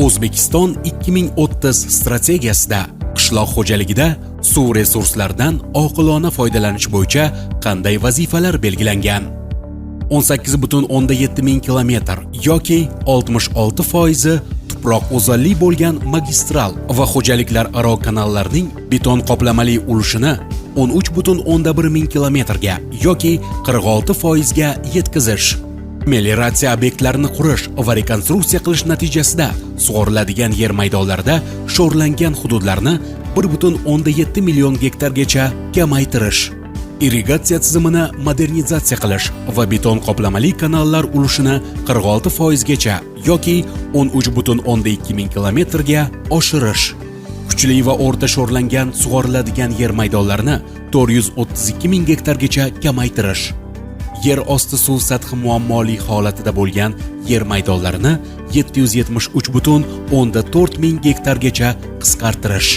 O'zbekiston 2030 strategiyasida qishloq xo'jaligida suv resurslaridan oqilona foydalanish bo'yicha qanday vazifalar belgilangan? 18,7 ming kilometr yoki 66% tuproq o'zalli bo'lgan magistral va xo'jaliklar aro kanallarning beton qoplamali ulushini 13,1 ming kilometrga yoki 46% ga yetkazish. Melioratsiya obyektlarini qurish va rekonstruksiya qilish natijasida sug'oriladigan yer maydonlarida sho'rlangan hududlarni 1,7 million gektargacha kamaytirish. Irrigatsiya tizimini modernizatsiya qilish va beton qoplamali kanallar ulushini 46% gacha yoki 13,2 ming kilometrga oshirish. Kuchli va o'rta sho'rlangan sug'oriladigan yer maydonlarini 432 ming gektargacha kamaytirish. Yer osti suv sathi muammoli holatida bo'lgan yer maydonlarini 773,4 ming gektargacha qisqartirish.